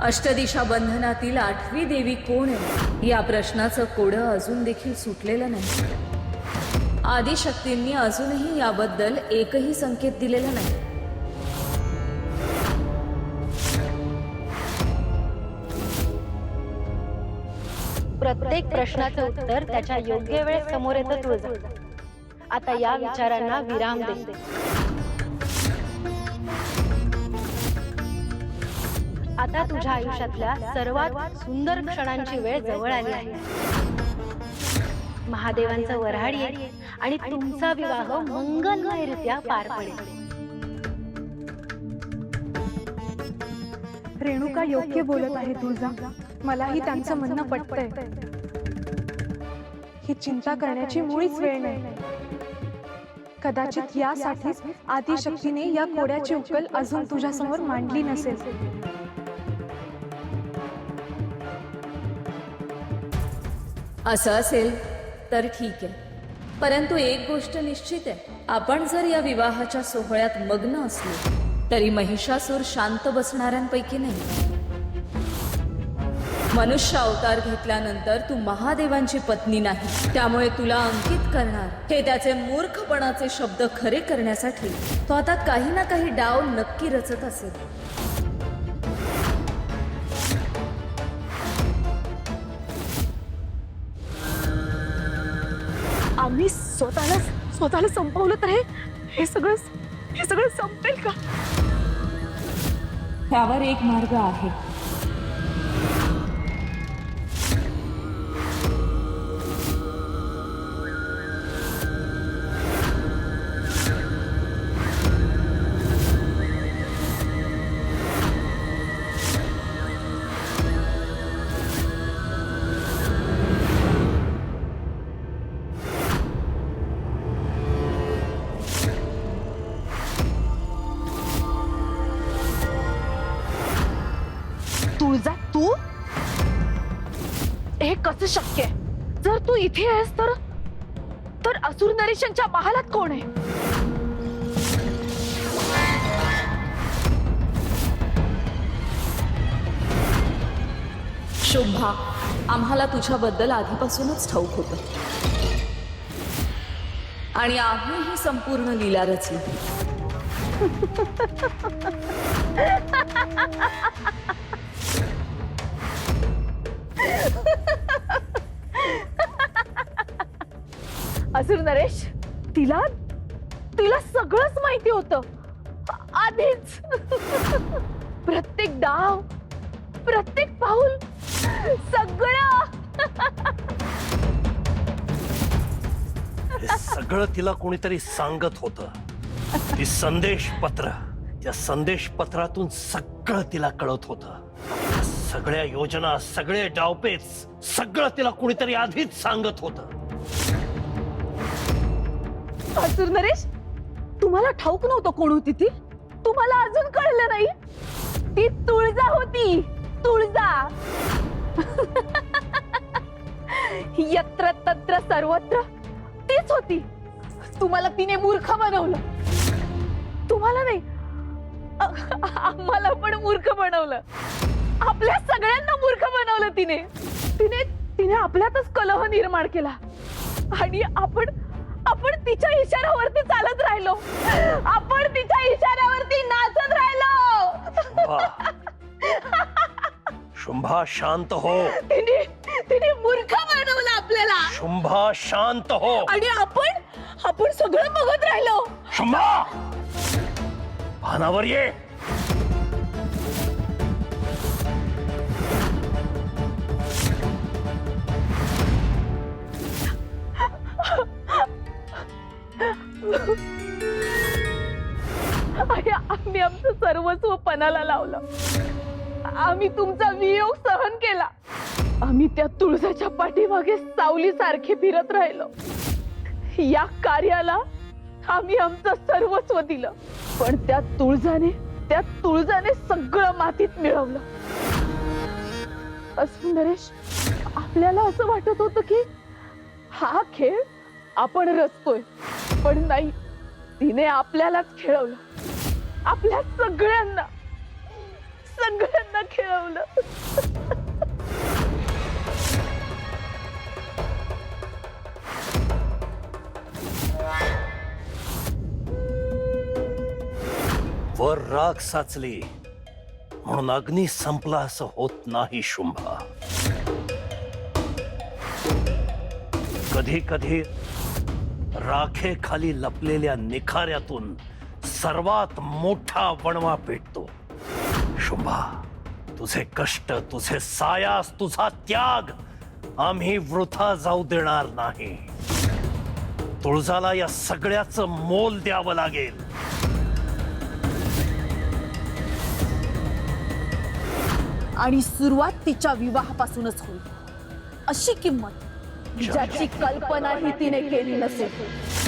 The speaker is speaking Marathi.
अष्टदिशा बंधनातील 8वी देवी कोण आहे या प्रश्नाचं कोडं अजून देखील सुटलेलं नाही. आदिशक्तींनी अजूनही याबद्दल एकही संकेत दिलेला नाही. प्रत्येक प्रश्नाचं उत्तर त्याच्या योग्य वेळेत समोर येतं तुळजा. आता या विचारांना विराम दे. आता तुझ्या आयुष्यातल्या सर्वात सुंदर क्षणांची वेळ जवळ आली आहे. महादेवांचं वऱ्हाड येईल आणि तुमचा विवाह मंगलमयरित्या पार पडेल. रेणुका योग्य बोलत आहे तुळजा. मलाही त्यांचं म्हणणं पटतंय. ही चिंता करण्याची मुळीच वेळ नाही. कदाचित यासाठीच आदिशक्तीने या कोड्याची उकल अजून तुझ्यासमोर मांडली नसेल. असं असेल तर ठीक आहे, परंतु एक गोष्ट निश्चित आहे, आपण जर या विवाहाच्या सोहळ्यात मग्न असलो तरी महिषासूर शांत बसणाऱ्यांपैकी नाही. मनुष्य अवतार घेतल्यानंतर तू महादेवांची पत्नी नाही, त्यामुळे तुला अंकित करणार हे त्याचे मूर्खपणाचे शब्द खरे करण्यासाठी तो आता काही ना काही डाव नक्की रचत असेल. आम्ही स्वतःला संपवलं तर हे सगळं संपेल का? त्यावर एक मार्ग आहे. तुळजा, तू हे कसं शक्य आहे? जर तू इथे आहेस तर असुर नरेशांच्या महालात कोण आहे? शुभा, आम्हाला तुझ्याबद्दल आधीपासूनच ठाऊक होतं आणि आम्ही ही संपूर्ण लीला रचली. असुर नरेश, तिला सगळंच माहिती होतं आधीच. प्रत्येक डाव, प्रत्येक पाऊल, सगळं. हे सगळं तिला कोणीतरी सांगत होतं. ती संदेश पत्र, त्या संदेश पत्रातून सगळं तिला कळत होतं. सगळ्या योजना, सगळे डावपेच, सगळं तिला कोणीतरी आधीच सांगत होतं. असुर नरेश, तुम्हाला ठाऊक नव्हतं कोण होती ती? तुम्हाला अजून कळलं नाही? ती तुळजा होती, तुळजा. यत्र तत्र सर्वत्र तीच होती. तुम्हाला तिने मूर्ख बनवलं. तुम्हाला नाही, आम्हाला पण मूर्ख बनवलं. आपल्या सगळ्यांना मूर्ख बनवलं तिने. तिने आपल्यातच कलह निर्माण केला आणि आपण तिच्या इशाऱ्यावरती चालत राहिलो. आपण तिच्या इशाऱ्यावरती नाचत राहिलो. शुंभा, शांत हो. तिने मूर्ख बनवलं आपल्याला. शुंभा, शांत हो. आणि आपण सगळं बघत राहिलो. शुंभा, भानावर ये. आम्ही आमचं सर्वस्व पणाला लावलं. आम्ही तुमचा वियोग सहन केला. आम्ही त्या तुळजाच्या पाठीमागे सावलीसारखे फिरत राहिलो. या कार्याला आम्ही आमचं सर्वस्व दिलं, पण त्या तुळजाने सगळं मातीत मिळवलं. असं नरेश, आपल्याला असं वाटत होतं की हा खेळ आपण रचतोय, पण नाही, तिने आपल्यालाच खेळवलं. आपल्या सगळ्यांना सगळ्यांना खेळवलं. वर राग साचली म्हणून अग्नी संपला असं होत नाही शुंभा. कधी कधी राखेखाली लपलेल्या निखाऱ्यातून सर्वात मोठा वणवा पेटतो. शुंभा, तुझे कष्ट, तुझे सायास, तुझा त्याग आम्ही वृथा जाऊ देणार नाही. तुळजाला या सगळ्याचं मोल द्यावं लागेल. आणि सुरुवात तिच्या विवाहापासूनच होईल. अशी किंमत ज्याची कल्पनाही तिने केली नसेल.